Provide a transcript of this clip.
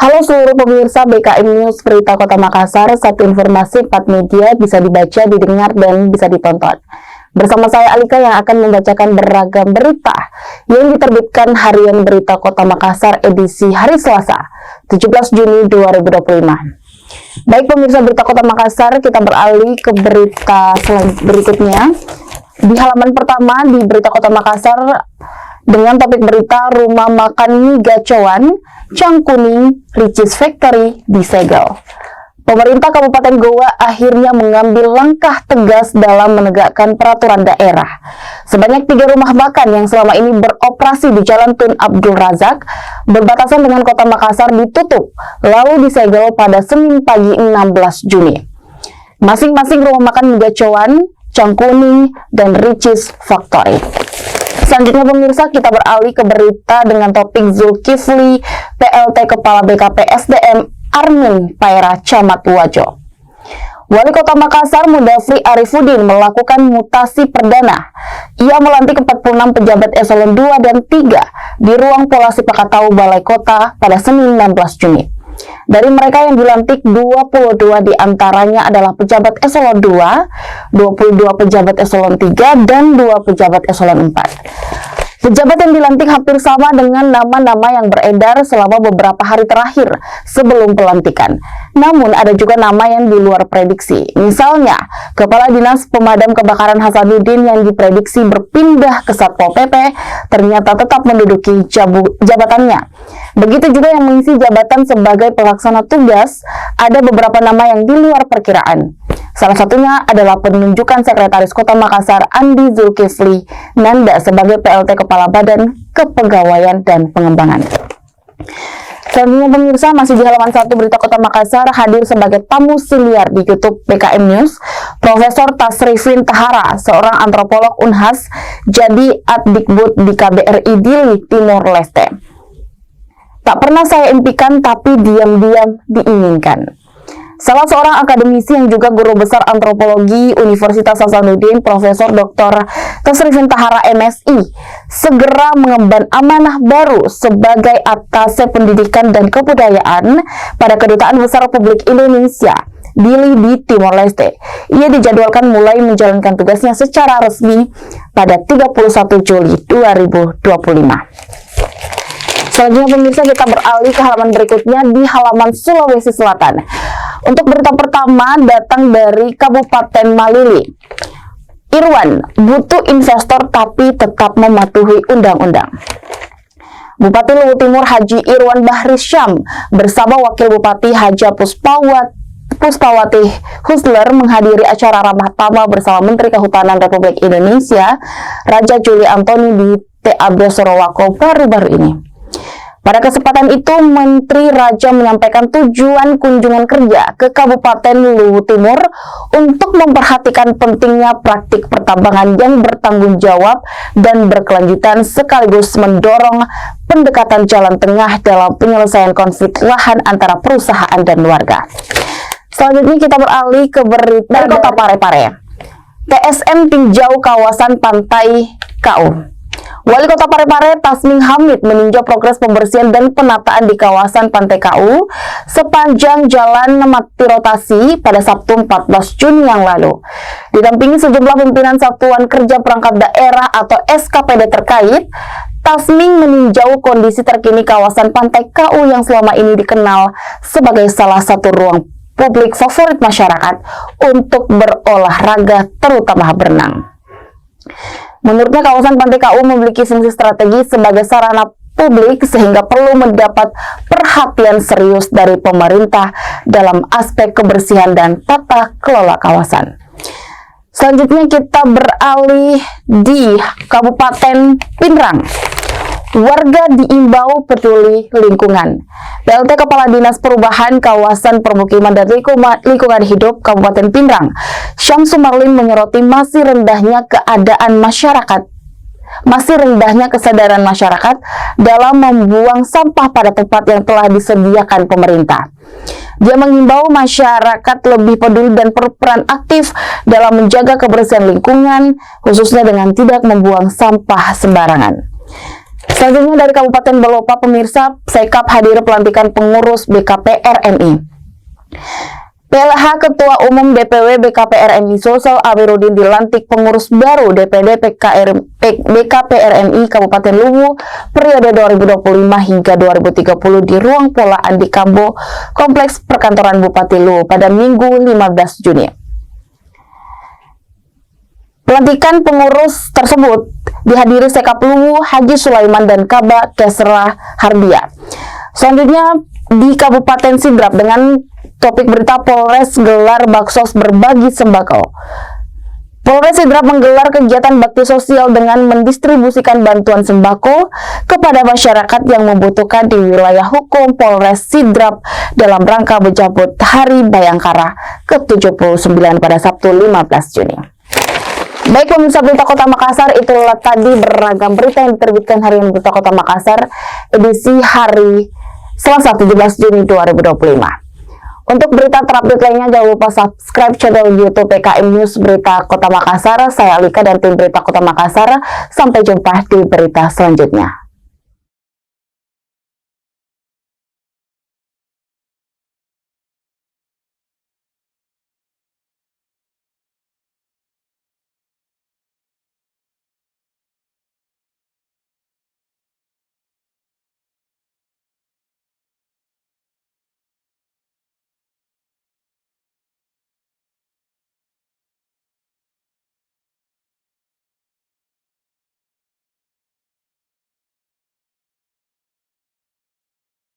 Halo seluruh pemirsa BKM News Berita Kota Makassar, satu informasi 4 media bisa dibaca, didengar, dan bisa ditonton. Bersama saya Alika yang akan membacakan beragam berita yang diterbitkan Harian Berita Kota Makassar edisi hari Selasa, 17 Juni 2025. Baik pemirsa Berita Kota Makassar, kita beralih ke berita berikutnya. Di halaman pertama di Berita Kota Makassar dengan topik berita Rumah Makan Mie Gacoan, Cangkuning, Ricis Factory disegel. Pemerintah Kabupaten Goa akhirnya mengambil langkah tegas dalam menegakkan peraturan daerah. Sebanyak 3 rumah makan yang selama ini beroperasi di Jalan Tun Abdul Razak berbatasan dengan Kota Makassar ditutup, lalu disegel pada Senin pagi 16 Juni. Masing-masing rumah makan Mie Gacoan, Cangkuning, dan Ricis Factory. Selanjutnya pemirsa, kita beralih ke berita dengan topik Zulkifli, PLT Kepala BKP SDM Armin Paira Camat Wajo. Wali Kota Makassar Mudafri Arifudin melakukan mutasi perdana. Ia melantik 46 pejabat eselon 2 dan 3 di ruang Polasi Pakatau Balai Kota pada Senin 16 Juni. Dari mereka yang dilantik, 22 diantaranya adalah pejabat eselon 2, 22 pejabat eselon 3, dan 2 pejabat eselon 4. Pejabat yang dilantik hampir sama dengan nama-nama yang beredar selama beberapa hari terakhir sebelum pelantikan. Namun ada juga nama yang di luar prediksi. Misalnya, Kepala Dinas Pemadam Kebakaran Hasanuddin yang diprediksi berpindah ke Satpol PP ternyata tetap menduduki jabatannya. Begitu juga yang mengisi jabatan sebagai pelaksana tugas, ada beberapa nama yang di luar perkiraan. Salah satunya adalah penunjukan Sekretaris Kota Makassar Andi Zulkifli Nanda sebagai PLT Kepala Badan Kepegawaian dan Pengembangan. Selanjutnya pemirsa, masih di halaman 1 Berita Kota Makassar, hadir sebagai tamu siniar di YouTube BKM News, Profesor Tasrifin Tahara, seorang antropolog Unhas, jadi Addikbud di KBRI Dili, Timor Leste. Tak pernah saya impikan, tapi diam-diam diinginkan. Salah seorang akademisi yang juga guru besar antropologi Universitas Hasanuddin, Profesor Dr. Tasrifin Tahara MSI, segera mengemban amanah baru sebagai Atase Pendidikan dan Kebudayaan pada Kedutaan Besar Republik Indonesia Dili di Timor Leste. Ia dijadwalkan mulai menjalankan tugasnya secara resmi pada 31 Juli 2025. Selanjutnya pemirsa, kita beralih ke halaman berikutnya di halaman Sulawesi Selatan. Untuk berita pertama datang dari Kabupaten Malili. Irwan butuh investor tapi tetap mematuhi undang-undang. Bupati Luwu Timur Haji Irwan Bahri Syam bersama Wakil Bupati Haja Puspawati Husler menghadiri acara ramah tamah bersama Menteri Kehutanan Republik Indonesia Raja Juli Antoni di TAB Sorowako baru-baru ini. Pada kesempatan itu, Menteri Raja menyampaikan tujuan kunjungan kerja ke Kabupaten Luwu Timur untuk memperhatikan pentingnya praktik pertambangan yang bertanggung jawab dan berkelanjutan sekaligus mendorong pendekatan jalan tengah dalam penyelesaian konflik lahan antara perusahaan dan warga. Selanjutnya kita beralih ke berita Kota Parepare. TSM tinjau kawasan pantai KU. Wali Kota Parepare Tasming Hamid meninjau progres pembersihan dan penataan di kawasan Pantai KU sepanjang Jalan Mati Rotasi pada Sabtu 14 Juni yang lalu. Didampingi sejumlah pimpinan Satuan Kerja Perangkat Daerah atau SKPD terkait, Tasming meninjau kondisi terkini kawasan Pantai KU yang selama ini dikenal sebagai salah satu ruang publik favorit masyarakat untuk berolahraga, terutama berenang. Menurutnya kawasan Pantai KU memiliki fungsi strategis sebagai sarana publik sehingga perlu mendapat perhatian serius dari pemerintah dalam aspek kebersihan dan tata kelola kawasan. Selanjutnya kita beralih di Kabupaten Pinrang. Warga diimbau peduli lingkungan. PLT Kepala Dinas Perubahan Kawasan Permukiman dan Lingkungan Hidup Kabupaten Pinrang, Syamsu Marlin menyoroti masih rendahnya kesadaran masyarakat dalam membuang sampah pada tempat yang telah disediakan pemerintah. Dia mengimbau masyarakat lebih peduli dan berperan aktif dalam menjaga kebersihan lingkungan, khususnya dengan tidak membuang sampah sembarangan. Selanjutnya dari Kabupaten Belopa, pemirsa, Sekap hadir pelantikan pengurus BKP RMI. PLH Ketua Umum DPW BKP RMI Sulsel Amiruddin dilantik pengurus baru DPD BKP RMI Kabupaten Luwu periode 2025 hingga 2030 di Ruang Pola Andi Kambo, Kompleks Perkantoran Bupati Luwu pada Minggu 15 Juni. Pelantikan pengurus tersebut dihadiri Sekap Luwu Haji Sulaiman dan Kaba Kesra Hardia. Selanjutnya di Kabupaten Sidrap dengan topik berita Polres gelar baksos berbagi sembako. Polres Sidrap menggelar kegiatan bakti sosial dengan mendistribusikan bantuan sembako kepada masyarakat yang membutuhkan di wilayah hukum Polres Sidrap dalam rangka menyambut Hari Bayangkara ke-79 pada Sabtu 15 Juni. Baik pemirsa Berita Kota Makassar, itulah tadi beragam berita yang diterbitkan hari ini Berita Kota Makassar edisi hari Selasa 17 Juni 2025. Untuk berita terupdate lainnya jangan lupa subscribe channel YouTube PKM News Berita Kota Makassar. Saya Alika dan tim Berita Kota Makassar. Sampai jumpa di berita selanjutnya.